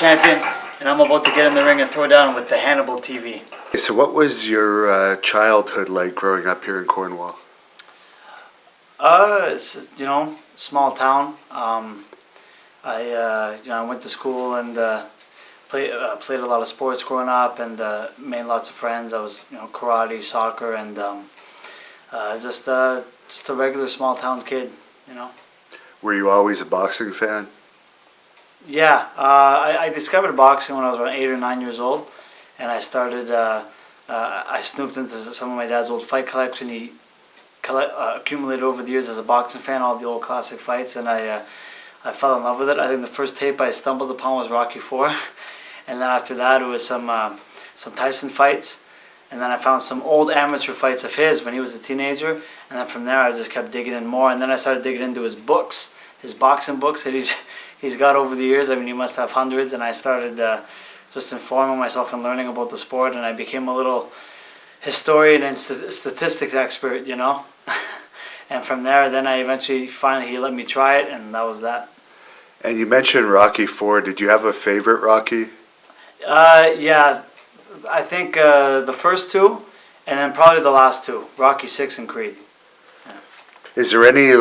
champion, and I'm about to get in the ring and throw down with the Hannibal TV. So what was your childhood like growing up here in Cornwall? It's, small town. I went to school and played a lot of sports growing up, and made lots of friends. I was, karate, soccer, and just a regular small town kid, Were you always a boxing fan? Yeah, I discovered boxing when I was around 8 or 9 years old, and I started. I snooped into some of my dad's old fight collection. He accumulated over the years as a boxing fan all the old classic fights, and I fell in love with it. I think the first tape I stumbled upon was Rocky IV, and then after that it was some Tyson fights, and then I found some old amateur fights of his when he was a teenager, and then from there I just kept digging in more, and then I started digging into his books, his boxing books that he's got over the years. I mean, he must have hundreds, and I started just informing myself and learning about the sport, and I became a little historian and statistics expert, And from there, then finally he let me try it, and that was that. And you mentioned Rocky IV. Did you have a favorite Rocky? Yeah, I think the first two, and then probably the last two, Rocky VI and Creed. Is there any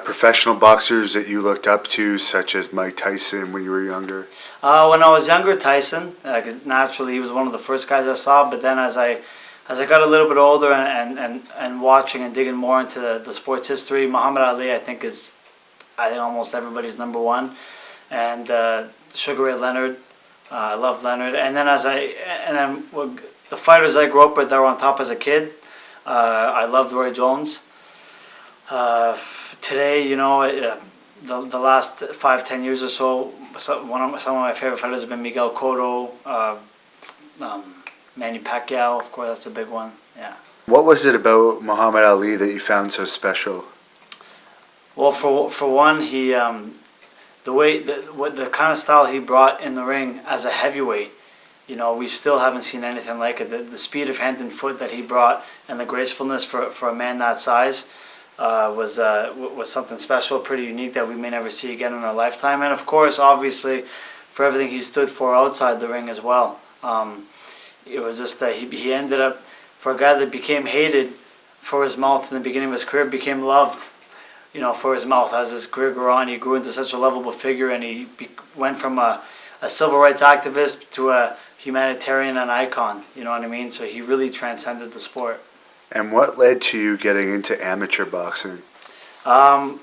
professional boxers that you looked up to, such as Mike Tyson, when you were younger? When I was younger, Tyson, 'cause naturally he was one of the first guys I saw. But then as I got a little bit older and watching and digging more into the sports history, Muhammad Ali I think almost everybody's number one, and Sugar Ray Leonard. I love Leonard, and then the fighters I grew up with that were on top as a kid. I loved Roy Jones. Today, the last 5-10 years or so, some of my favorite fighters have been Miguel Cotto, Manny Pacquiao, of course, that's a big one. Yeah. What was it about Muhammad Ali that you found so special? Well, for one, he the kind of style he brought in the ring as a heavyweight, we still haven't seen anything like it. The speed of hand and foot that he brought, and the gracefulness for a man that size, was something special, pretty unique that we may never see again in our lifetime. And of course, obviously, for everything he stood for outside the ring as well. It was just that he ended up, for a guy that became hated for his mouth in the beginning of his career, became loved, for his mouth. As his career grew on, he grew into such a lovable figure, and he went from a civil rights activist to a humanitarian and icon. You know what I mean? So he really transcended the sport. And what led to you getting into amateur boxing? I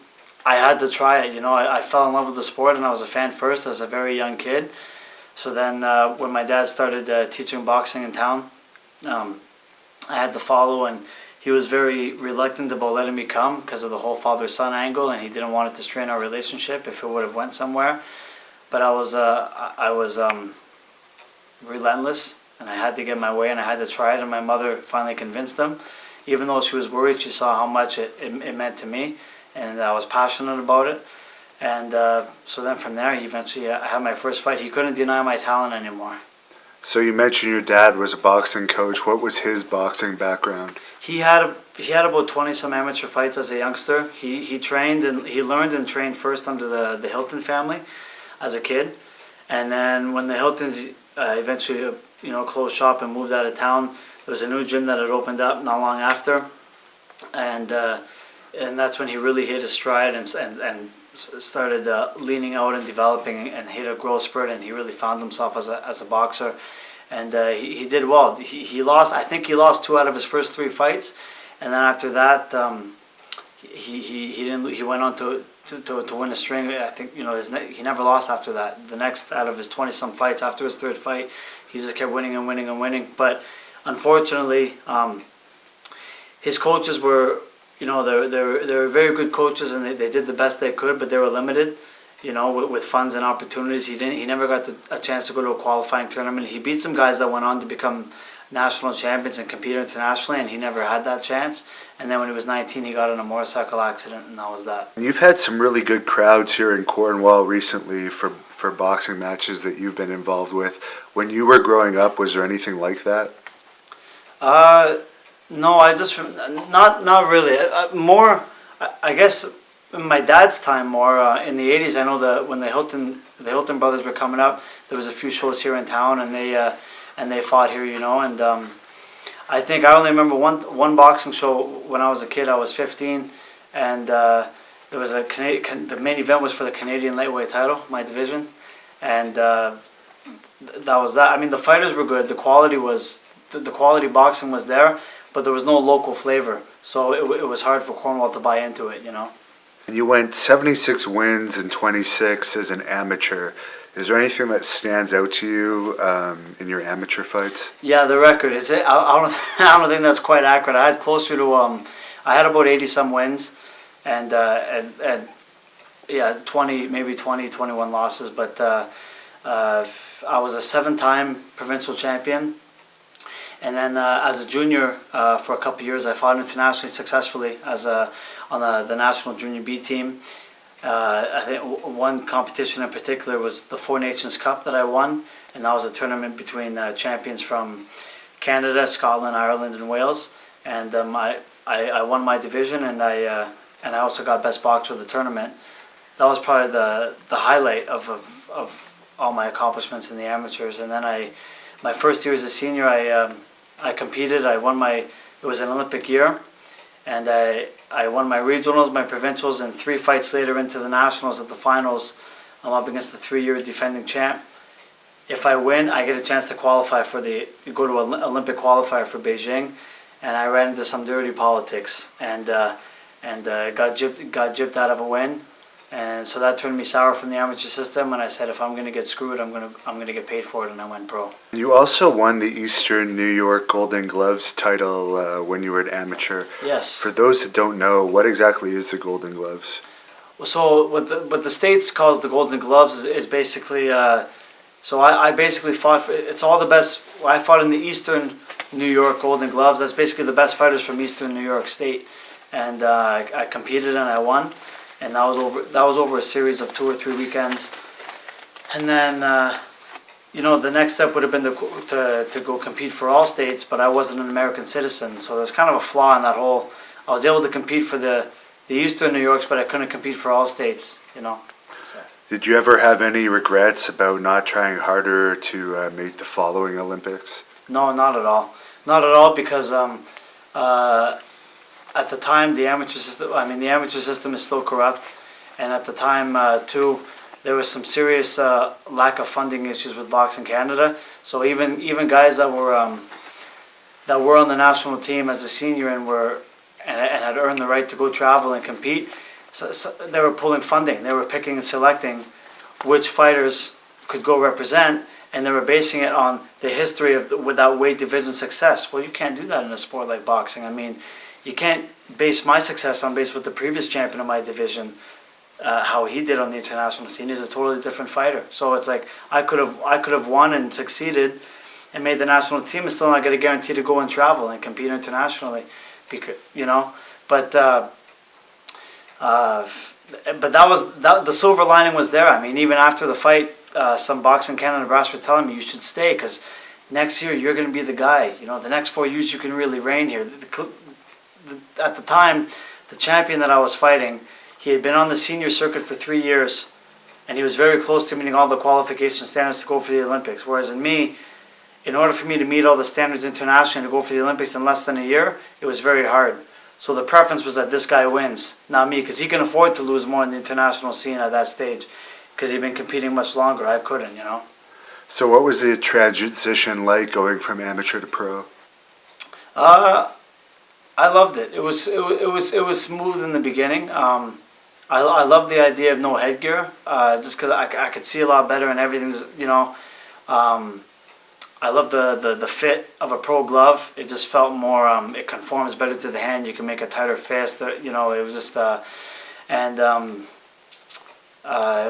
had to try it. I fell in love with the sport, and I was a fan first as a very young kid. So then when my dad started teaching boxing in town, I had to follow, and he was very reluctant about letting me come because of the whole father-son angle, and he didn't want it to strain our relationship if it would have went somewhere. But I was relentless, and I had to get my way, and I had to try it, and my mother finally convinced him. Even though she was worried, she saw how much it meant to me, and I was passionate about it. And so then from there, I had my first fight. He couldn't deny my talent anymore. So you mentioned your dad was a boxing coach. What was his boxing background? He had about 20-some amateur fights as a youngster. He trained and he learned and trained first under the Hilton family as a kid. And then when the Hiltons eventually closed shop and moved out of town, there was a new gym that had opened up not long after. And that's when he really hit his stride and started leaning out and developing and hit a growth spurt, and he really found himself as a boxer, and he did well. He lost. I think he lost 2 out of his first 3 fights, and then after that he went on to win a string. I think he never lost after that. The next out of his 20-some fights, after his 3rd fight, he just kept winning and winning and winning. But unfortunately, his coaches were. They were very good coaches, and they did the best they could, but they were limited, with funds and opportunities. He never got a chance to go to a qualifying tournament. He beat some guys that went on to become national champions and compete internationally, and he never had that chance. And then when he was 19, he got in a motorcycle accident, and that was that. You've had some really good crowds here in Cornwall recently for boxing matches that you've been involved with. When you were growing up, was there anything like that? No, not really. More, I guess, in my dad's time more, in the 80s, I know that when the the Hilton brothers were coming up. There was a few shows here in town, and they fought here, you know. And I think I only remember one boxing show when I was a kid. I was 15, and there was the main event was for the Canadian lightweight title, my division, and that was that. I mean, the fighters were good. The quality boxing was there, but there was no local flavor, so it was hard for Cornwall to buy into it, you know. And you went 76 wins and 26 as an amateur. Is there anything that stands out to you in your amateur fights? Yeah, the record is it. I don't think that's quite accurate. I had closer to I had about 80 some wins, and yeah, 21 losses. But I was a 7-time provincial champion, and then as a junior for a couple of years, I fought internationally successfully on the national junior B team. I think one competition in particular was the Four Nations Cup that I won, and that was a tournament between champions from Canada, Scotland, Ireland, and Wales. And I won my division, and I also got best boxer of the tournament. That was probably the highlight of all my accomplishments in the amateurs. And then my first year as a senior, I competed. It was an Olympic year, and I won my regionals, my provincials, and 3 fights later into the nationals at the finals. I'm up against the 3-year defending champ. If I win, I get a chance to qualify go to an Olympic qualifier for Beijing, and I ran into some dirty politics and got gypped out of a win. And so that turned me sour from the amateur system, and I said, if I'm going to get screwed, I'm going to get paid for it, and I went pro. You also won the Eastern New York Golden Gloves title when you were an amateur. Yes. For those that don't know, what exactly is the Golden Gloves? So what the States calls the Golden Gloves is basically, so I basically fought for, it's all the best, I fought in the Eastern New York Golden Gloves. That's basically the best fighters from Eastern New York State. And I competed and I won. And that was over a series of 2 or 3 weekends. And then, the next step would have been to go compete for all states, but I wasn't an American citizen, so there's kind of a flaw in that whole. I was able to compete for the Eastern New Yorks, but I couldn't compete for all states, you know. So. Did you ever have any regrets about not trying harder to make the following Olympics? No, not at all. Not at all, because at the time, the amateur system is still corrupt, and at the time too, there was some serious lack of funding issues with Boxing Canada. So even guys that were on the national team as a senior and had earned the right to go travel and compete, so they were pulling funding. They were picking and selecting which fighters could go represent, and they were basing it on the history with that weight division success. Well, you can't do that in a sport like boxing. I mean, you can't base my success on with the previous champion of my division, how he did on the international scene. He's a totally different fighter. So it's like I could have won and succeeded and made the national team and still not get a guarantee to go and travel and compete internationally, because But the silver lining was there. I mean, even after the fight, some Boxing Canada brass were telling me you should stay because next year you're going to be the guy. The next 4 years you can really reign here. At the time, the champion that I was fighting, he had been on the senior circuit for 3 years, and he was very close to meeting all the qualification standards to go for the Olympics. Whereas in order for me to meet all the standards internationally to go for the Olympics in less than a year, it was very hard. So the preference was that this guy wins, not me, because he can afford to lose more in the international scene at that stage, because he'd been competing much longer. I couldn't, So what was the transition like going from amateur to pro? I loved it. It was smooth in the beginning. I loved the idea of no headgear, just because I could see a lot better and everything's, I love the fit of a pro glove. It just felt more, it conforms better to the hand. You can make a tighter fist. It was just, it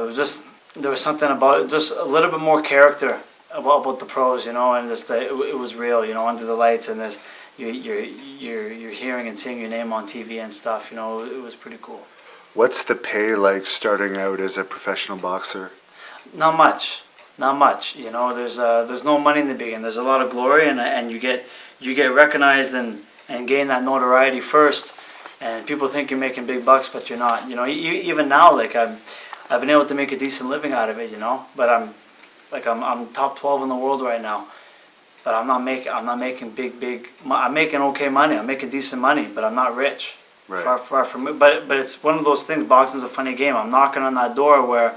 was just, there was something about it, just a little bit more character about the pros, and just it was real, under the lights, and there's you're hearing and seeing your name on TV and stuff. It was pretty cool. What's the pay like starting out as a professional boxer? Not much. There's no money in the beginning. There's a lot of glory, and you get recognized and gain that notoriety first, and people think you're making big bucks, but you're not. Even now, like I've been able to make a decent living out of it, you know. But I'm top 12 in the world right now. But I'm not making big. I'm making okay money. I'm making decent money, but I'm not rich. Right. Far from it. But it's one of those things. Boxing's a funny game. I'm knocking on that door where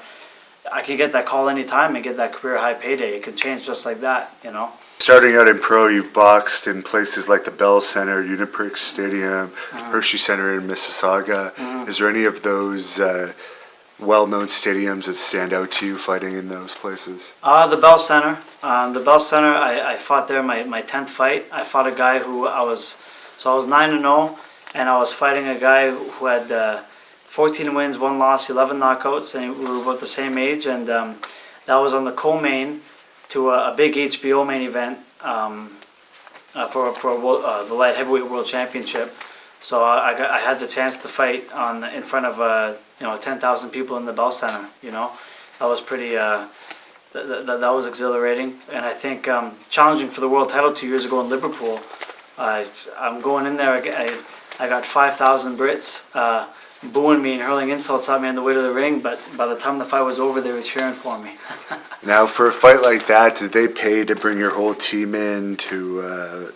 I could get that call anytime and get that career high payday. It could change just like that, you know. Starting out in pro, you've boxed in places like the Bell Center, Uniprix Stadium, Hershey Center in Mississauga. Is there any of those well-known stadiums that stand out to you fighting in those places? The Bell Center. I fought there my 10th fight. I fought a guy who I was 9-0, and I was fighting a guy who had 14 wins, 1 loss, 11 knockouts, and we were about the same age. And that was on the co-main to a big HBO main event for the light heavyweight world championship. So I had the chance to fight in front of 10,000 people in the Bell Center. You know, that was pretty. That was exhilarating, and I think challenging for the world title 2 years ago in Liverpool. I'm going in there. I got 5,000 Brits booing me and hurling insults at me on the way to the ring, but by the time the fight was over, they were cheering for me. Now, for a fight like that, did they pay to bring your whole team in to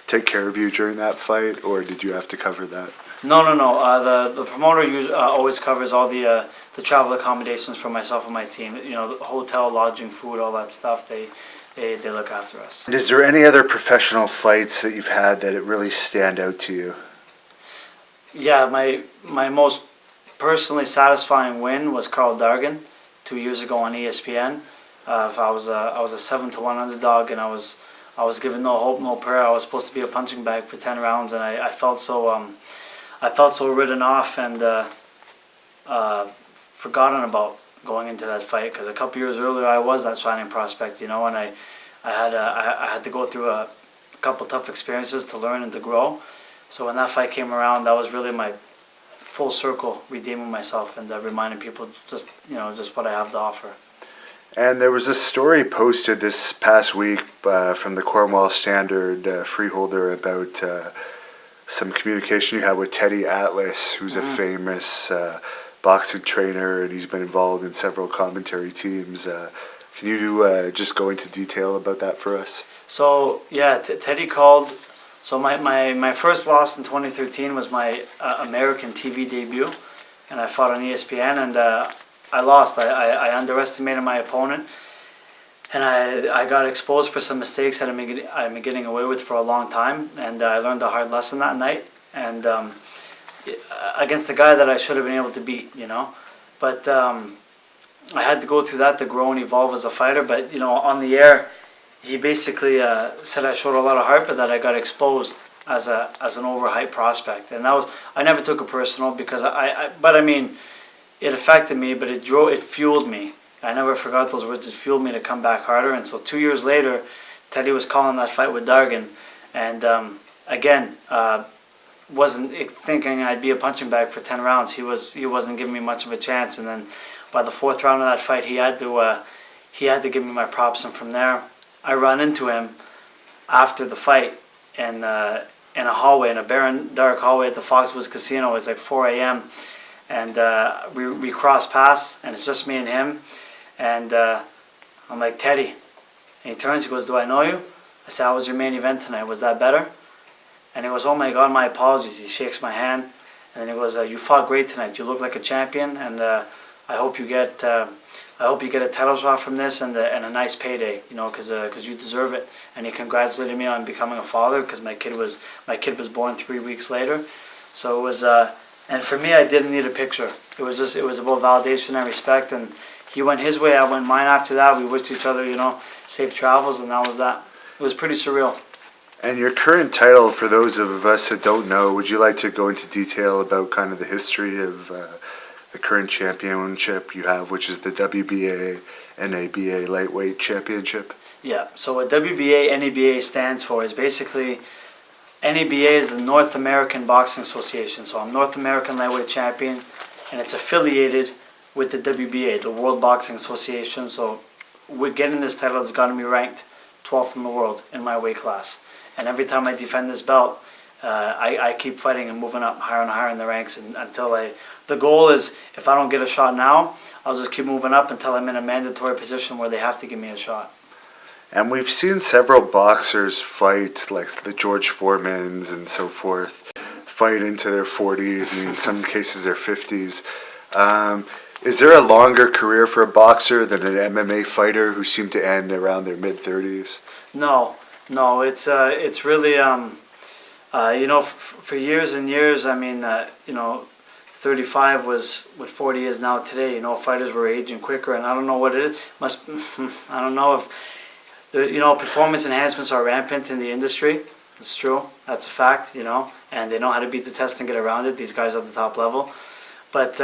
take care of you during that fight, or did you have to cover that? No. The promoter always covers all the travel accommodations for myself and my team. You know, the hotel, lodging, food, all that stuff. They look after us. And is there any other professional fights that you've had that really stand out to you? Yeah, my most personally satisfying win was Carl Dargan 2 years ago on ESPN. I was a 7-1 underdog, and I was given no hope, no prayer. I was supposed to be a punching bag for 10 rounds, and I felt so written off and forgotten about going into that fight, because a couple years earlier I was that shining prospect, you know, and I had to go through a couple tough experiences to learn and to grow. So when that fight came around, that was really my full circle, redeeming myself and reminding people just what I have to offer. And there was a story posted this past week from the Cornwall Standard freeholder about some communication you had with Teddy Atlas, who's a famous boxing trainer, and he's been involved in several commentary teams. Can you just go into detail about that for us? So yeah, Teddy called. So my first loss in 2013 was my American TV debut, and I fought on ESPN, and I lost. I underestimated my opponent, and I got exposed for some mistakes that I've been getting away with for a long time, and I learned a hard lesson that night, and against a guy that I should have been able to beat, you know. But I had to go through that to grow and evolve as a fighter. But you know, on the air, he basically said I showed a lot of heart, but that I got exposed as an overhyped prospect, and I never took it personal, because but I mean, it affected me, but it fueled me. I never forgot those words. It fueled me to come back harder. And so 2 years later, Teddy was calling that fight with Dargan, and again, wasn't thinking I'd be a punching bag for 10 rounds. He wasn't giving me much of a chance, and then by the 4th round of that fight, he had to give me my props, and from there, I run into him after the fight in a hallway, in a barren, dark hallway at the Foxwoods Casino. It's like 4 a.m. and we cross paths, and it's just me and him, and I'm like, Teddy, and he turns, he goes, do I know you? I said, how was your main event tonight? Was that better? And he goes, oh my God, my apologies. He shakes my hand, and then he goes, you fought great tonight. You look like a champion, and I hope you get a title shot from this and a nice payday, you know, because you deserve it. And he congratulated me on becoming a father, because my kid was born 3 weeks later. So it was, and for me, I didn't need a picture. It was about validation and respect. And he went his way, I went mine. After that, we wished each other, you know, safe travels, and that was that. It was pretty surreal. And your current title, for those of us that don't know, would you like to go into detail about kind of the history of the current championship you have, which is the WBA NABA Lightweight Championship? Yeah, so what WBA NABA stands for is basically, NABA is the North American Boxing Association. So I'm North American Lightweight Champion, and it's affiliated with the WBA, the World Boxing Association. So with getting this title, it's got to be ranked 12th in the world in my weight class. And every time I defend this belt, I keep fighting and moving up higher and higher in the ranks, and the goal is, if I don't get a shot now, I'll just keep moving up until I'm in a mandatory position where they have to give me a shot. And we've seen several boxers fight, like the George Foremans and so forth, fight into their 40s and in some cases their 50s. Is there a longer career for a boxer than an MMA fighter who seem to end around their mid-30s? No, it's really for years and years. I mean, 35 was what 40 is now today. Fighters were aging quicker, and I don't know what it is. I don't know if performance enhancements are rampant in the industry. It's true. That's a fact. And they know how to beat the test and get around it. These guys at the top level, but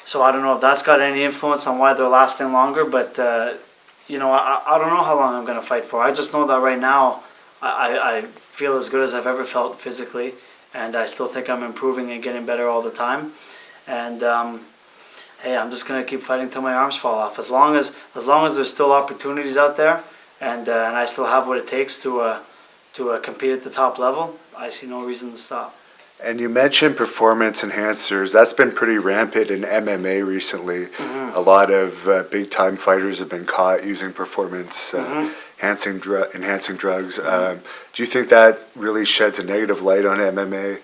so I don't know if that's got any influence on why they're lasting longer. But I don't know how long I'm going to fight for. I just know that right now I feel as good as I've ever felt physically, and I still think I'm improving and getting better all the time. And hey, I'm just gonna keep fighting till my arms fall off. As long as there's still opportunities out there, and I still have what it takes to compete at the top level, I see no reason to stop. And you mentioned performance enhancers. That's been pretty rampant in MMA recently. Mm-hmm. A lot of big-time fighters have been caught using performance enhancing drugs. Mm-hmm. Do you think that really sheds a negative light on MMA?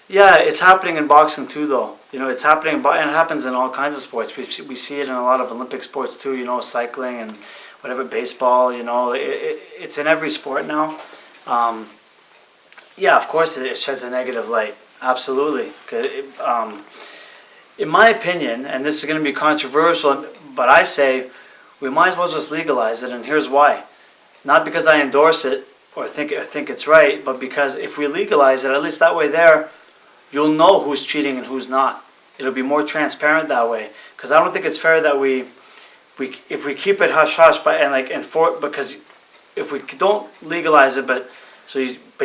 Yeah, it's happening in boxing too, though. It's happening, and it happens in all kinds of sports. We see it in a lot of Olympic sports too. Cycling and whatever, baseball. It's in every sport now. Yeah, of course it sheds a negative light. Absolutely. In my opinion, and this is going to be controversial, but I say we might as well just legalize it, and here's why. Not because I endorse it or think it's right, but because if we legalize it, at least that way you'll know who's cheating and who's not. It'll be more transparent that way. Because I don't think it's fair that if we keep it hush hush, because if we don't legalize it, but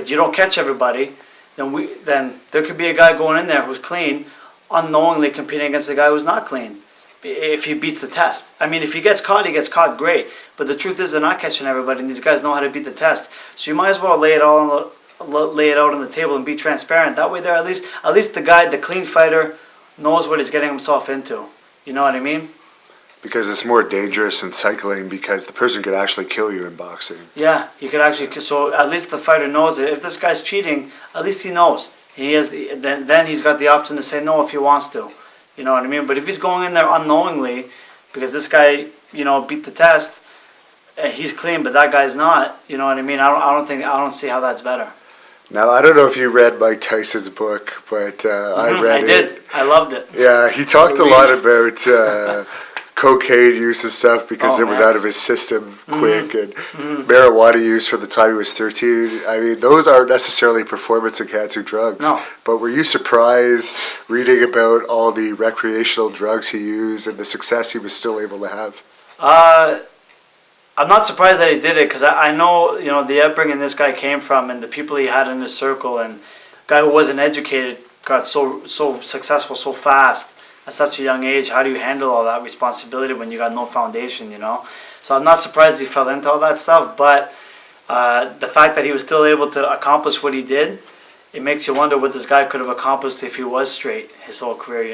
you don't catch everybody, then there could be a guy going in there who's clean, unknowingly competing against a guy who's not clean. If he beats the test. I mean, if he gets caught, great. But the truth is, they're not catching everybody, and these guys know how to beat the test. So you might as well lay it out on the table and be transparent. That way, at least the clean fighter, knows what he's getting himself into. You know what I mean? Because it's more dangerous in cycling because the person could actually kill you in boxing. Yeah, you could actually. So at least the fighter knows it. If this guy's cheating, at least he knows. Then he's got the option to say no if he wants to. You know what I mean? But if he's going in there unknowingly, because this guy, beat the test, and he's clean, but that guy's not. You know what I mean? I don't see how that's better. Now, I don't know if you read Mike Tyson's book, but I read it. I did. I loved it. Yeah, he talked a lot about cocaine use and stuff because it was out of his system quick, and marijuana use from the time he was 13. I mean, those aren't necessarily performance-enhancing drugs. No. But were you surprised reading about all the recreational drugs he used and the success he was still able to have? I'm not surprised that he did it because I know, the upbringing this guy came from and the people he had in his circle, and a guy who wasn't educated got so successful so fast. At such a young age, how do you handle all that responsibility when you got no foundation, So I'm not surprised he fell into all that stuff, but the fact that he was still able to accomplish what he did, it makes you wonder what this guy could have accomplished if he was straight his whole career,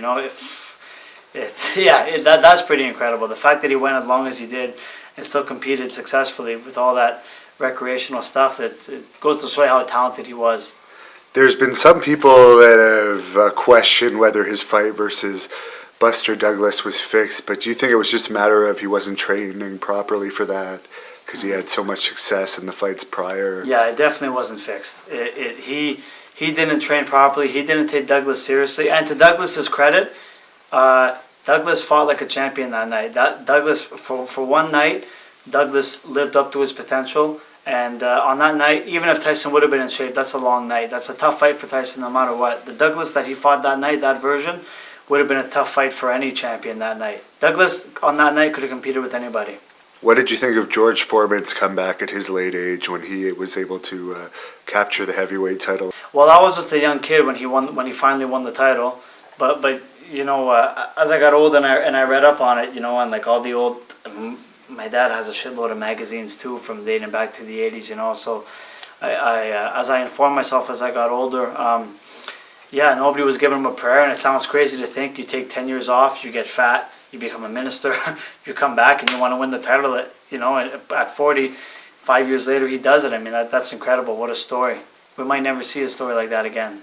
That's pretty incredible. The fact that he went as long as he did and still competed successfully with all that recreational stuff, it goes to show how talented he was. There's been some people that have questioned whether his fight versus Buster Douglas was fixed, but do you think it was just a matter of he wasn't training properly for that because he had so much success in the fights prior? Yeah, it definitely wasn't fixed. He didn't train properly. He didn't take Douglas seriously. And to Douglas's credit, Douglas fought like a champion that night. Douglas, for one night, Douglas lived up to his potential. And on that night, even if Tyson would have been in shape, that's a long night. That's a tough fight for Tyson no matter what. The Douglas that he fought that night, that version, would have been a tough fight for any champion that night. Douglas on that night could have competed with anybody. What did you think of George Foreman's comeback at his late age when he was able to capture the heavyweight title? Well, I was just a young kid when he finally won the title. But as I got old and I read up on it, and like all the old... My dad has a shitload of magazines too from dating back to the 80s, so as I informed myself as I got older, yeah, nobody was giving him a prayer, and it sounds crazy to think you take 10 years off, you get fat, you become a minister, you come back and you want to win the title at, at 40, 5 years later he does it. I mean, that's incredible. What a story. We might never see a story like that again,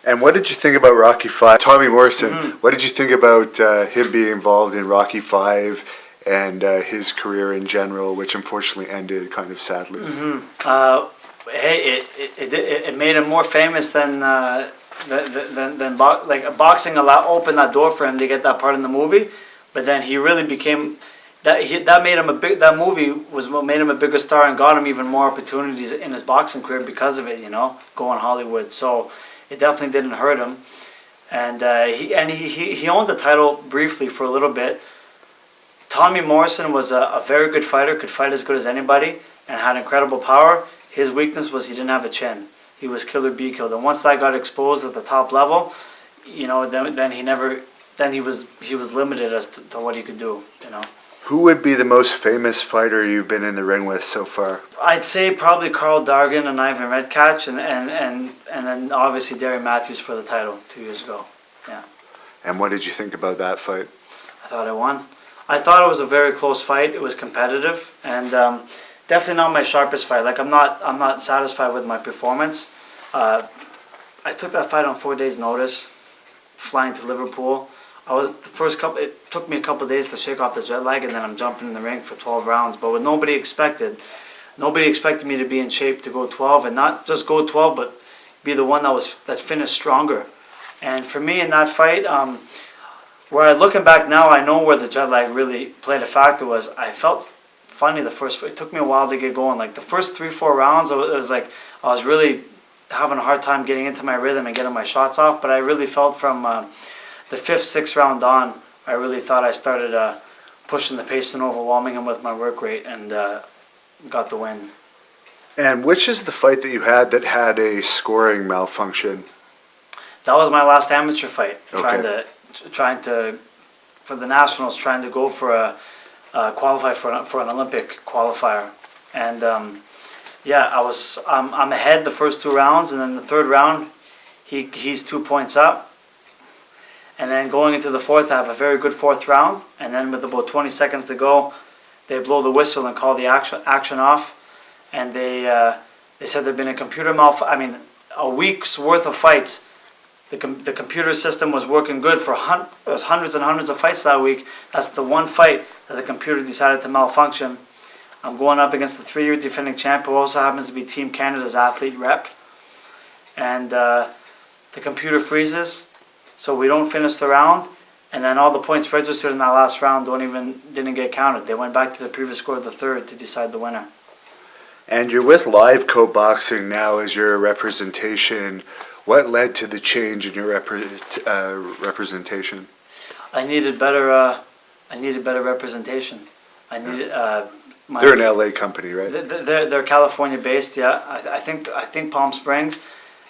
And what did you think about Rocky V? Tommy Morrison, what did you think about him being involved in Rocky V and his career in general, which unfortunately ended kind of sadly? Hey, it made him more famous than boxing opened that door for him to get that part in the movie, but then he really became that made him that movie was what made him a bigger star and got him even more opportunities in his boxing career because of it, going Hollywood. So it definitely didn't hurt him, and he owned the title briefly for a little bit. Tommy Morrison was a very good fighter, could fight as good as anybody, and had incredible power. His weakness was he didn't have a chin. He was kill or be killed, and once that got exposed at the top level, then he was limited as to what he could do. Who would be the most famous fighter you've been in the ring with so far? I'd say probably Carl Dargan and Ivan Redkach, and then obviously Derry Matthews for the title 2 years ago. Yeah. And what did you think about that fight? I thought I won. I thought it was a very close fight. It was competitive, and definitely not my sharpest fight. Like I'm not satisfied with my performance. I took that fight on 4 days' notice, flying to Liverpool. It took me a couple of days to shake off the jet lag, and then I'm jumping in the ring for 12 rounds. But what nobody expected me to be in shape to go 12, and not just go 12, but be the one that finished stronger. And for me in that fight, looking back now, I know where the jet lag really played a factor. Was I felt funny the first. It took me a while to get going. Like the first 3-4 rounds, it was like I was really having a hard time getting into my rhythm and getting my shots off. But I really felt from the 5th, 6th round on, I really thought I started pushing the pace and overwhelming him with my work rate, and got the win. And which is the fight that you had that had a scoring malfunction? That was my last amateur fight. Okay. Trying to for the nationals, trying to go for qualify for an Olympic qualifier, and I'm ahead the first 2 rounds, and then the 3rd round, he's 2 points up. And then going into the 4th, I have a very good 4th round. And then with about 20 seconds to go, they blow the whistle and call the action off. And they said there'd been a computer a week's worth of fights. The computer system was working good for there was hundreds and hundreds of fights that week. That's the one fight that the computer decided to malfunction. I'm going up against the 3-year defending champ, who also happens to be Team Canada's athlete rep. And the computer freezes. So we don't finish the round, and then all the points registered in that last round didn't get counted. They went back to the previous score of the 3rd to decide the winner. And you're with Live Co Boxing now as your representation. What led to the change in your representation? I needed better representation. I needed. They're an LA company, right? They're California based. Yeah, I think Palm Springs,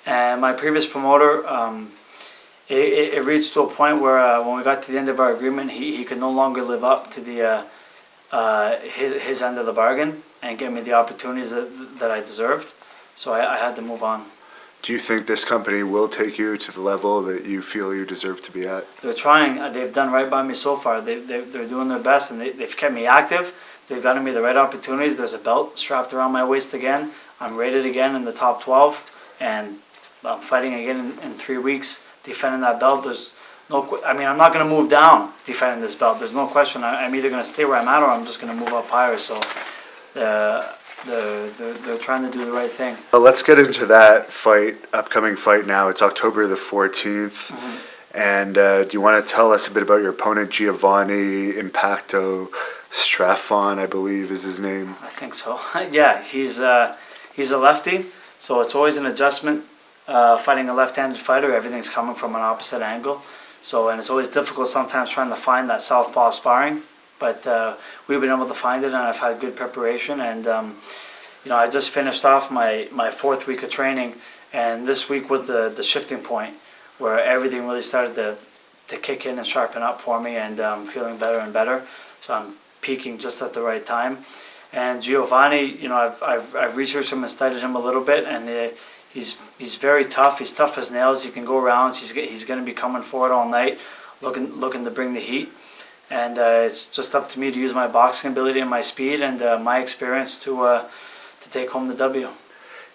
and my previous promoter. It reached to a point where when we got to the end of our agreement, he could no longer live up to his end of the bargain and give me the opportunities that I deserved. So I had to move on. Do you think this company will take you to the level that you feel you deserve to be at? They're trying. They've done right by me so far. They're doing their best, and they've kept me active. They've gotten me the right opportunities. There's a belt strapped around my waist again. I'm rated again in the top 12, and I'm fighting again in 3 weeks. Defending that belt, I'm not going to move down defending this belt. There's no question. I'm either going to stay where I'm at, or I'm just going to move up higher. So they're trying to do the right thing. Well, let's get into that upcoming fight now. It's October the 14th. Mm-hmm. And do you want to tell us a bit about your opponent, Giovanni Impacto Straffon, I believe is his name? I think so. Yeah, he's a lefty, so it's always an adjustment. Fighting a left-handed fighter, everything's coming from an opposite angle. And it's always difficult sometimes trying to find that southpaw sparring. But we've been able to find it, and I've had good preparation. And I just finished off my 4th week of training, and this week was the shifting point where everything really started to kick in and sharpen up for me, and I'm feeling better and better. So I'm peaking just at the right time. And Giovanni, I've researched him and studied him a little bit, and he's very tough. He's tough as nails. He can go rounds. He's going to be coming forward all night, looking to bring the heat. And it's just up to me to use my boxing ability and my speed and my experience to take home the W.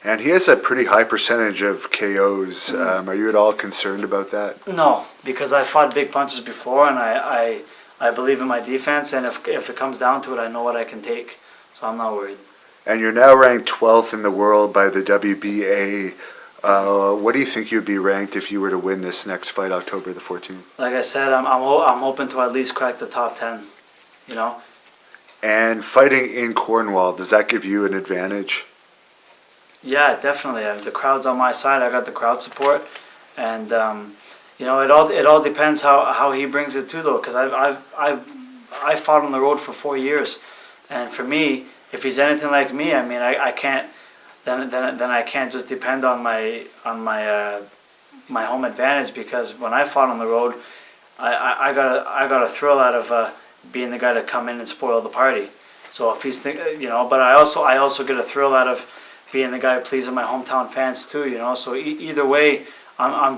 And he has a pretty high percentage of KOs. Are you at all concerned about that? No, because I fought big punches before, and I believe in my defense. And if it comes down to it, I know what I can take. So I'm not worried. And you're now ranked 12th in the world by the WBA. What do you think you'd be ranked if you were to win this next fight, October the 14th? Like I said, I'm hoping to at least crack the top 10. And fighting in Cornwall, does that give you an advantage? Yeah, definitely. The crowd's on my side. I got the crowd support, and it all depends how he brings it too, though. Because I fought on the road for 4 years. And for me, if he's anything like me, I mean, I can't. Then I can't just depend on my home advantage, because when I fought on the road, I got a thrill out of being the guy to come in and spoil the party. So if he's but I also get a thrill out of being the guy pleasing my hometown fans too. So either way, I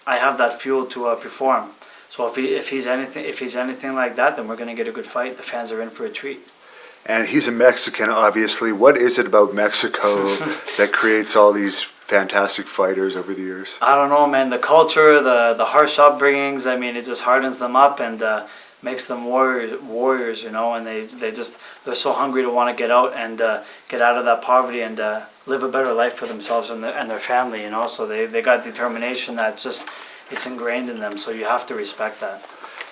have that fuel to perform. So if he's anything like that, then we're gonna get a good fight. The fans are in for a treat. And he's a Mexican, obviously. What is it about Mexico that creates all these fantastic fighters over the years? I don't know, man. The culture, the harsh upbringings. I mean, it just hardens them up and makes them warriors. And they're so hungry to want to get out and get out of that poverty and live a better life for themselves and their family. So they got determination that it's ingrained in them. So you have to respect that.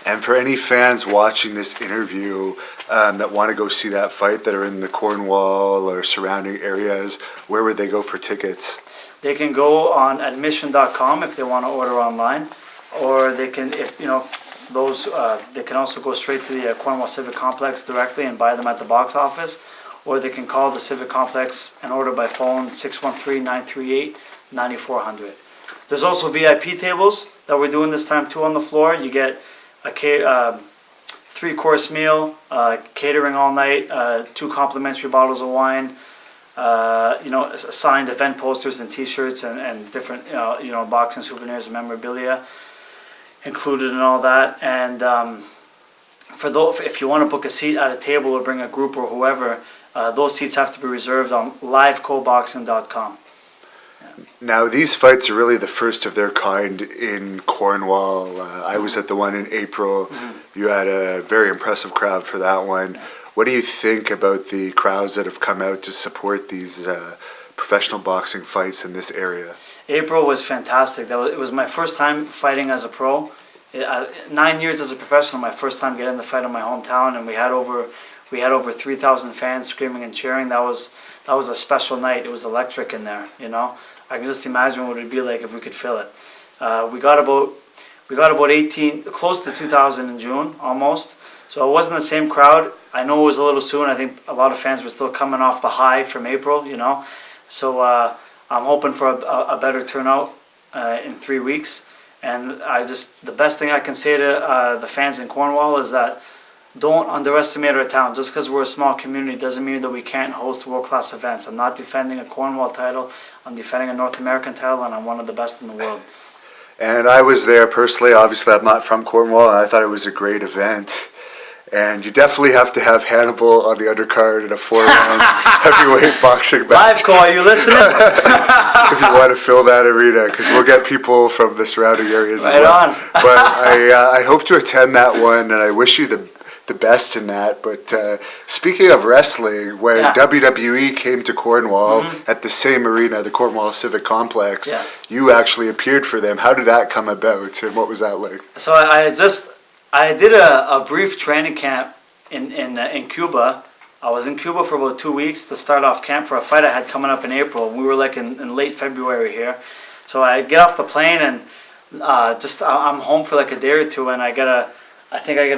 And for any fans watching this interview that want to go see that fight, that are in the Cornwall or surrounding areas, where would they go for tickets? They can go on admission.com if they want to order online, or they can, they can also go straight to the Cornwall Civic Complex directly and buy them at the box office, or they can call the Civic Complex and order by phone 613-938-9400. There's also VIP tables that we're doing this time too on the floor. You get a 3-course meal, catering all night, 2 complimentary bottles of wine, signed event posters and T-shirts and different boxing souvenirs and memorabilia included in all that. And if you want to book a seat at a table or bring a group or whoever, those seats have to be reserved on livecoboxing.com. Now, these fights are really the first of their kind in Cornwall. I was at the one in April. Mm-hmm. You had a very impressive crowd for that one. What do you think about the crowds that have come out to support these professional boxing fights in this area? April was fantastic. It was my first time fighting as a pro. 9 years as a professional, my first time getting the fight in my hometown, and we had over 3,000 fans screaming and cheering. That was a special night. It was electric in there. I can just imagine what it would be like if we could fill it. We got about 18, close to 2,000 in June, almost. So it wasn't the same crowd. I know it was a little soon. I think a lot of fans were still coming off the high from April, So I'm hoping for a better turnout in 3 weeks. And the best thing I can say to the fans in Cornwall is that don't underestimate our town. Just because we're a small community doesn't mean that we can't host world-class events. I'm not defending a Cornwall title. I'm defending a North American title, and I'm one of the best in the world. And I was there personally. Obviously, I'm not from Cornwall, and I thought it was a great event. And you definitely have to have Hannibal on the undercard in a 4-round heavyweight boxing match. Live call, are you listening? If you want to fill that arena, because we'll get people from the surrounding areas as well. Right on. But I hope to attend that one, and I wish you the best in that. But speaking of wrestling, when WWE came to Cornwall at the same arena, the Cornwall Civic Complex, you actually appeared for them. How did that come about, and what was that like? So I did a brief training camp in Cuba. I was in Cuba for about 2 weeks to start off camp for a fight I had coming up in April. We were like in late February here. So I get off the plane and I'm home for like a day or two, and I get a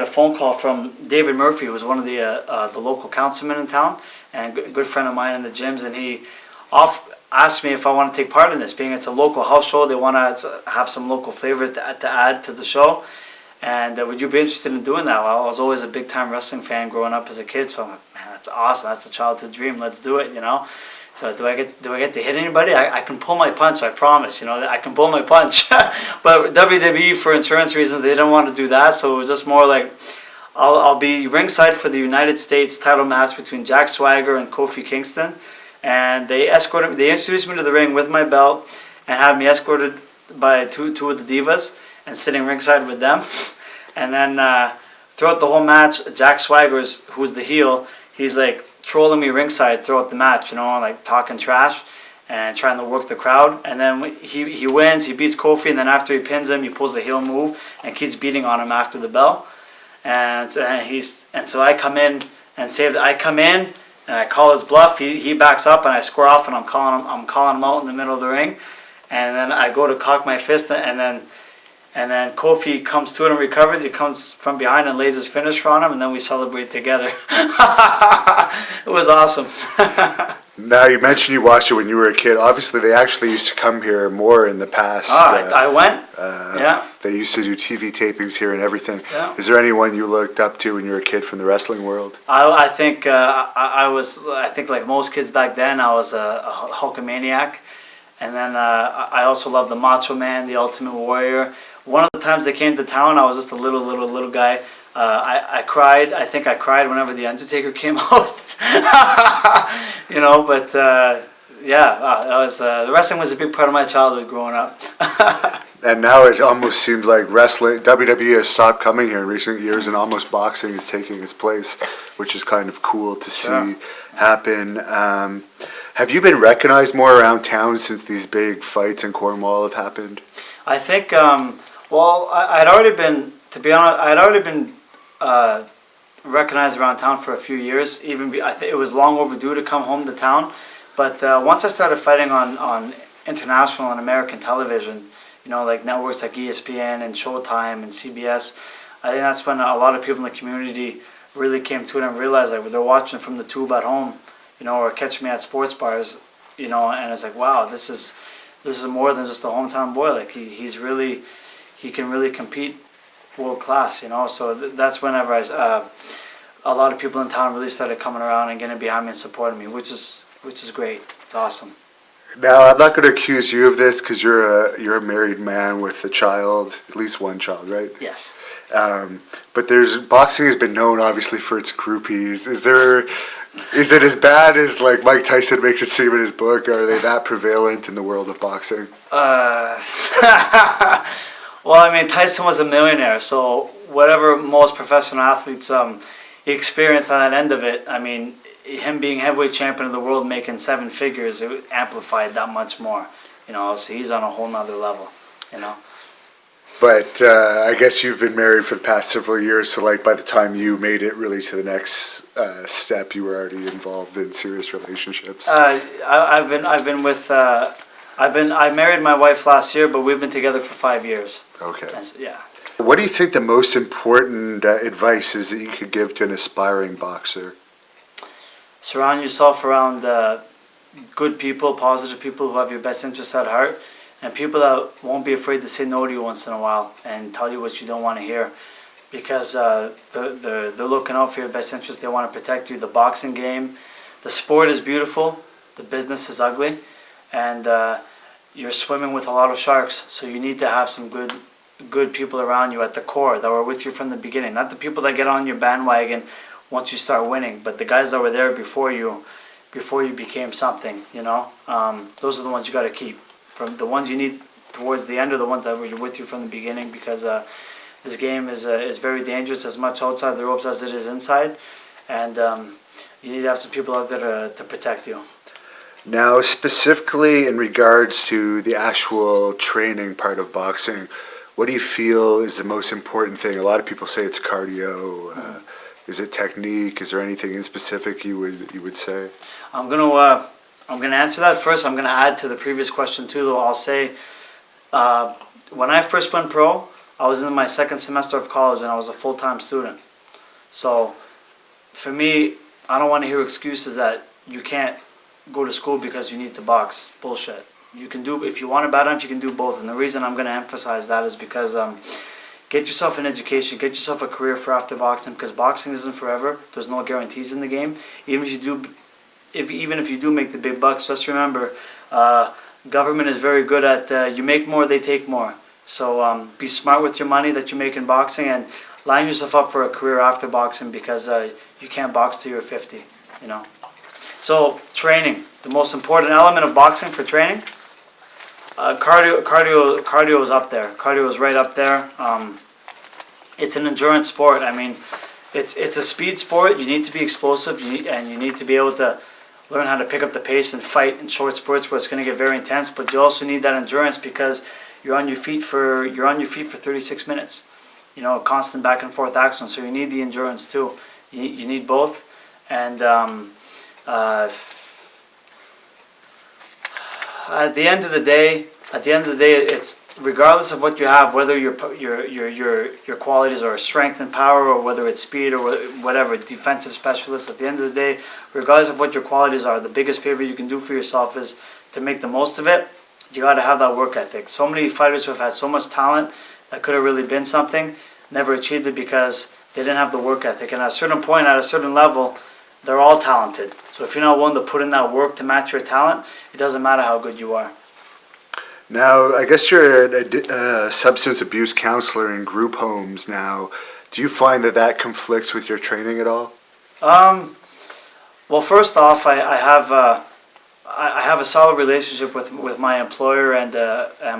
phone call from David Murphy, who's one of the local councilmen in town and a good friend of mine in the gyms, and he asked me if I want to take part in this, being it's a local house show. They want to have some local flavor to add to the show. And would you be interested in doing that? Well, I was always a big time wrestling fan growing up as a kid, so I'm like, man, that's awesome. That's a childhood dream. Let's do it, you know. So do I get to hit anybody? I can pull my punch. I promise. You know, I can pull my punch. But WWE, for insurance reasons, they didn't want to do that. So it was just more like, I'll be ringside for the United States title match between Jack Swagger and Kofi Kingston, and they escorted me. They introduced me to the ring with my belt and had me escorted by two of the divas and sitting ringside with them. And then throughout the whole match, Jack Swagger's, who's the heel, he's like trolling me ringside throughout the match, you know, like talking trash and trying to work the crowd. And then he wins, he beats Kofi, and then after he pins him, he pulls a heel move and keeps beating on him after the bell. And so I come in and I come in and I call his bluff. He backs up and I square off and I'm calling him out in the middle of the ring. And then I go to cock my fist and then Kofi comes to it and recovers. He comes from behind and lays his finisher on him, and then we celebrate together. It was awesome. Now, you mentioned you watched it when you were a kid. Obviously, they actually used to come here more in the past. I went. Yeah. They used to do TV tapings here and everything. Yeah. Is there anyone you looked up to when you were a kid from the wrestling world? I think I think like most kids back then, I was a Hulkamaniac. And then I also loved the Macho Man, the Ultimate Warrior. One of the times they came to town, I was just a little guy. I cried. I think I cried whenever the Undertaker came out. You know, but the wrestling was a big part of my childhood growing up. And now it almost seems like wrestling, WWE has stopped coming here in recent years, and almost boxing is taking its place, which is kind of cool to see happen. Have you been recognized more around town since these big fights in Cornwall have happened? I think, I'd already been, to be honest, I had already been recognized around town for a few years. I think it was long overdue to come home to town. But once I started fighting on international and American television, you know, like networks like ESPN and Showtime and CBS, I think that's when a lot of people in the community really came to it and realized like they're watching from the tube at home, you know, or catching me at sports bars, you know, and it's like, wow, this is more than just a hometown boy. Like he can really compete world class, you know. So that's whenever a lot of people in town really started coming around and getting behind me and supporting me, which is great. It's awesome. Now, I'm not going to accuse you of this because you're a married man with a child, at least one child, right? Yes. But boxing has been known obviously for its groupies. Is it as bad as like Mike Tyson makes it seem in his book? Or are they that prevalent in the world of boxing? Well, I mean, Tyson was a millionaire, so whatever most professional athletes experienced on that end of it, I mean, him being heavyweight champion of the world, making 7 figures, it amplified that much more, you know. So he's on a whole nother level, you know. But I guess you've been married for the past several years, so like by the time you made it really to the next step, you were already involved in serious relationships. I married my wife last year, but we've been together for 5 years. Okay. Yeah. What do you think the most important advice is that you could give to an aspiring boxer? Surround yourself around good people, positive people who have your best interests at heart, and people that won't be afraid to say no to you once in a while and tell you what you don't want to hear, because they're looking out for your best interest. They want to protect you. The boxing game, the sport is beautiful, the business is ugly, and you're swimming with a lot of sharks, so you need to have some good people around you at the core that were with you from the beginning. Not the people that get on your bandwagon once you start winning, but the guys that were there before you became something, you know. Those are the ones you got to keep. From the ones you need towards the end are the ones that were with you from the beginning, because this game is very dangerous, as much outside the ropes as it is inside, and you need to have some people out there to protect you. Now, specifically in regards to the actual training part of boxing, what do you feel is the most important thing? A lot of people say it's cardio. Is it technique? Is there anything in specific you would say? I'm gonna answer that first. I'm gonna add to the previous question too, though. I'll say when I first went pro, I was in my 2nd semester of college and I was a full-time student. So for me, I don't want to hear excuses that you can't go to school because you need to box. Bullshit. You can do, if you want to battle, if you can do both. And the reason I'm going to emphasize that is because get yourself an education, get yourself a career for after boxing, because boxing isn't forever. There's no guarantees in the game. Even if you do make the big bucks, just remember, government is very good at you make more, they take more. So be smart with your money that you make in boxing, and line yourself up for a career after boxing, because you can't box till you're 50. You know. So training, the most important element of boxing for training. Cardio is up there. Cardio is right up there. It's an endurance sport. I mean, it's a speed sport. You need to be explosive, and you need to be able to learn how to pick up the pace and fight in short spurts where it's going to get very intense. But you also need that endurance, because you're on your feet for 36 minutes. You know, constant back and forth action. So you need the endurance too. You need both, and at the end of the day, it's regardless of what you have, whether your qualities are strength and power, or whether it's speed, or whatever, defensive specialist. At the end of the day, regardless of what your qualities are, the biggest favor you can do for yourself is to make the most of it. You got to have that work ethic. So many fighters who have had so much talent that could have really been something never achieved it because they didn't have the work ethic. And at a certain point, at a certain level, they're all talented. So if you're not willing to put in that work to match your talent, it doesn't matter how good you are. Now, I guess you're a substance abuse counselor in group homes now. Do you find that conflicts with your training at all? Well, first off, I have a solid relationship with my employer and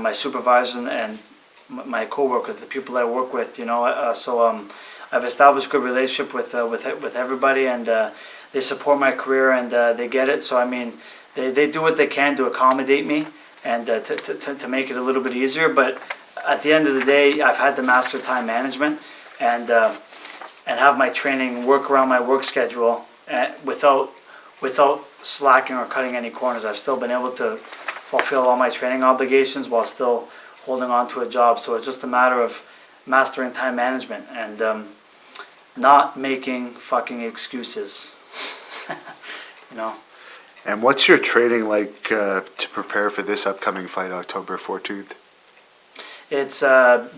my supervisor and my coworkers, the people I work with. You know, so I've established a good relationship with everybody, and they support my career, and they get it. So I mean, they do what they can to accommodate me and to make it a little bit easier. But at the end of the day, I've had to master time management and have my training work around my work schedule without slacking or cutting any corners. I've still been able to fulfill all my training obligations while still holding on to a job. So it's just a matter of mastering time management and not making fucking excuses. You know. And what's your training like to prepare for this upcoming fight, October 14th? It's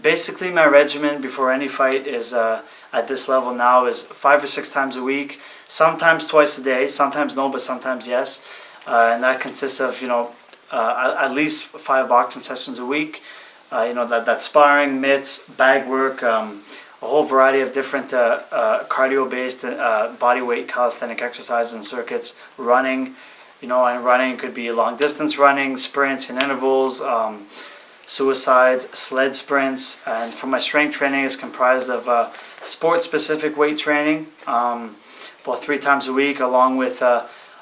basically my regimen before any fight is at this level now is 5 or 6 times a week, sometimes twice a day, sometimes no, but sometimes yes. And that consists of, you know, at least 5 boxing sessions a week. You know, that sparring, mitts, bag work, a whole variety of different cardio-based body weight calisthenic exercises and circuits, running. You know, and running could be long distance running, sprints and intervals, suicides, sled sprints. And for my strength training, it's comprised of sport-specific weight training, about 3 times a week, along with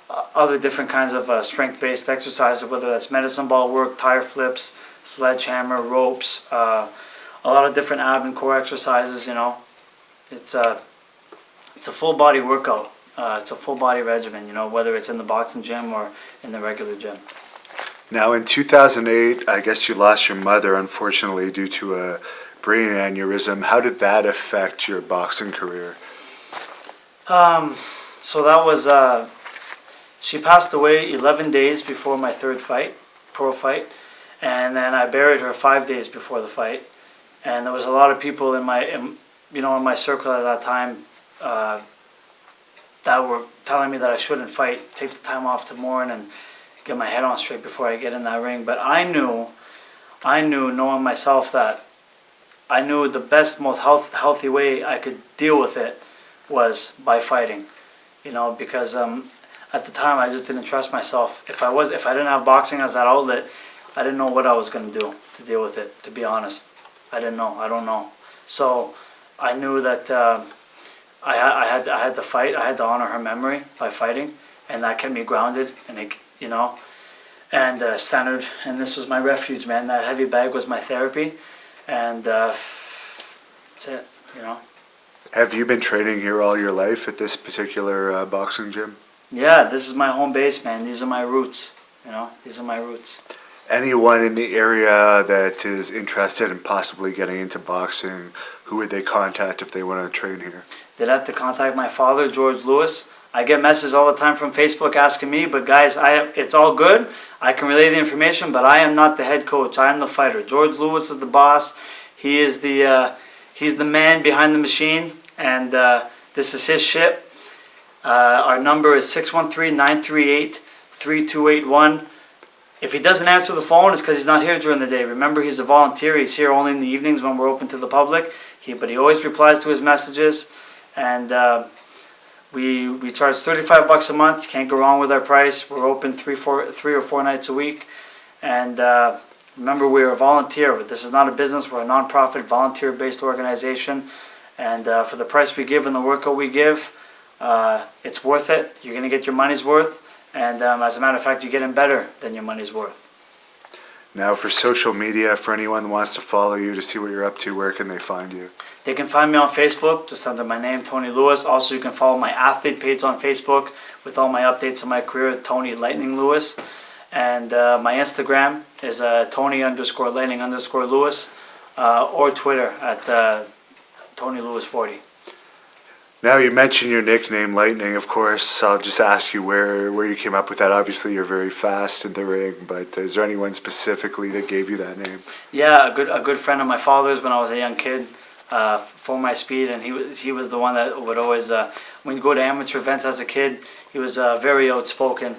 other different kinds of strength-based exercises, whether that's medicine ball work, tire flips, sledgehammer, ropes, a lot of different ab and core exercises. You know, it's a full body workout. It's a full body regimen, you know, whether it's in the boxing gym or in the regular gym. Now, in 2008, I guess you lost your mother, unfortunately, due to a brain aneurysm. How did that affect your boxing career? So that was, she passed away 11 days before my 3rd fight, pro fight, and then I buried her 5 days before the fight. And there was a lot of people in my circle at that time that were telling me that I shouldn't fight, take the time off to mourn and get my head on straight before I get in that ring. But I knew, knowing myself, that I knew the best, most healthy way I could deal with it was by fighting. You know, because at the time I just didn't trust myself. If I didn't have boxing as that outlet, I didn't know what I was going to do to deal with it, to be honest. I didn't know. I don't know. So I knew that I had to fight. I had to honor her memory by fighting, and that kept me grounded and and centered. And this was my refuge, man. That heavy bag was my therapy, and that's it. You know. Have you been training here all your life at this particular boxing gym? Yeah, this is my home base, man. These are my roots. You know, these are my roots. Anyone in the area that is interested in possibly getting into boxing, who would they contact if they want to train here? They'd have to contact my father, George Lewis. I get messages all the time from Facebook asking me, but guys, it's all good. I can relay the information, but I am not the head coach. I am the fighter. George Lewis is the boss. He is the He's the man behind the machine, and this is his ship. Our number is 613-938-3281. If he doesn't answer the phone, it's because he's not here during the day. Remember, he's a volunteer. He's here only in the evenings when we're open to the public. But he always replies to his messages. And we charge $35 a month. You can't go wrong with our price. We're open three or four nights a week. And remember, we're a volunteer. This is not a business. We're a non-profit, volunteer-based organization. And for the price we give and the work we give, it's worth it. You're going to get your money's worth. And as a matter of fact, you're getting better than your money's worth. Now, for social media, for anyone who wants to follow you to see what you're up to, where can they find you? They can find me on Facebook, just under my name, Tony Lewis. Also, you can follow my athlete page on Facebook with all my updates on my career, Tony Lightning Lewis. And my Instagram is Tony_Lightning_Lewis, or Twitter at Tony Lewis 40. Now, you mentioned your nickname, Lightning, of course. I'll just ask you where you came up with that. Obviously, you're very fast in the ring, but is there anyone specifically that gave you that name? Yeah, a good friend of my father's when I was a young kid, for my speed, and he was the one that would always, when you go to amateur events as a kid, he was very outspoken,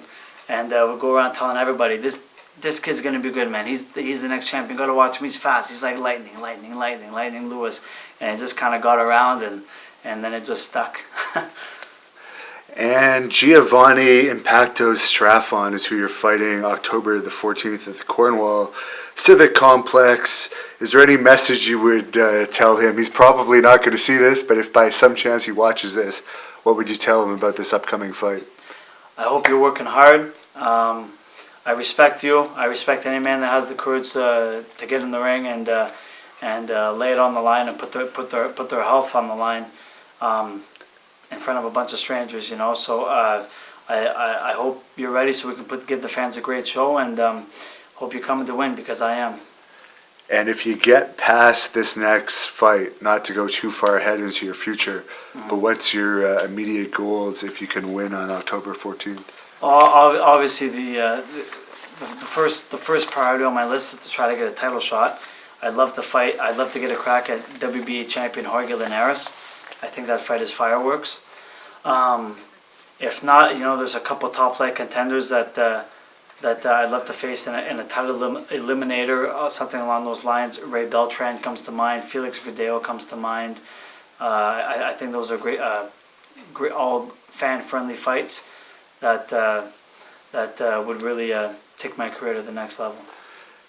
and would go around telling everybody, this kid's gonna be good, man. He's the next champion. You gotta watch him. He's fast. He's like Lightning Lewis, and it just kind of got around, and then it just stuck. And Giovanni Impacto Straffon is who you're fighting October the 14th at the Cornwall Civic Complex. Is there any message you would tell him? He's probably not going to see this, but if by some chance he watches this, what would you tell him about this upcoming fight? I hope you're working hard. I respect you. I respect any man that has the courage to get in the ring and lay it on the line and put their health on the line. In front of a bunch of strangers, So I hope you're ready so we can give the fans a great show, and hope you're coming to win, because I am. And if you get past this next fight, not to go too far ahead into your future, but what's your immediate goals if you can win on October 14th? Obviously, the first priority on my list is to try to get a title shot. I'd love to fight. I'd love to get a crack at WBA champion Jorge Linares. I think that fight is fireworks. If not, there's a couple top flight contenders that I'd love to face in a title eliminator, something along those lines. Ray Beltran comes to mind. Felix Verdejo comes to mind. I think those are great, all fan-friendly fights that would really take my career to the next level.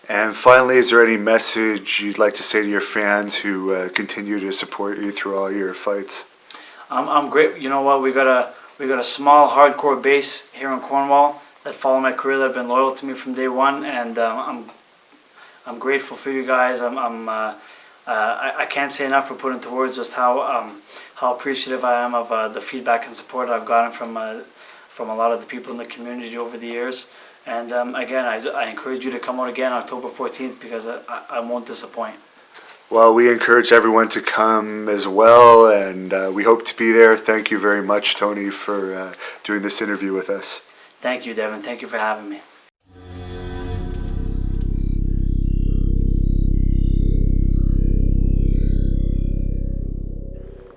And finally, is there any message you'd like to say to your fans who continue to support you through all your fights? I'm great. You know what? We got a small hardcore base here in Cornwall that follow my career, that have been loyal to me from day one, and I'm grateful for you guys. I can't say enough for putting into words just how appreciative I am of the feedback and support I've gotten from a lot of the people in the community over the years. And again, I encourage you to come out again October 14th, because I won't disappoint. Well, we encourage everyone to come as well, and we hope to be there. Thank you very much, Tony, for doing this interview with us. Thank you, Devin. Thank you for having me.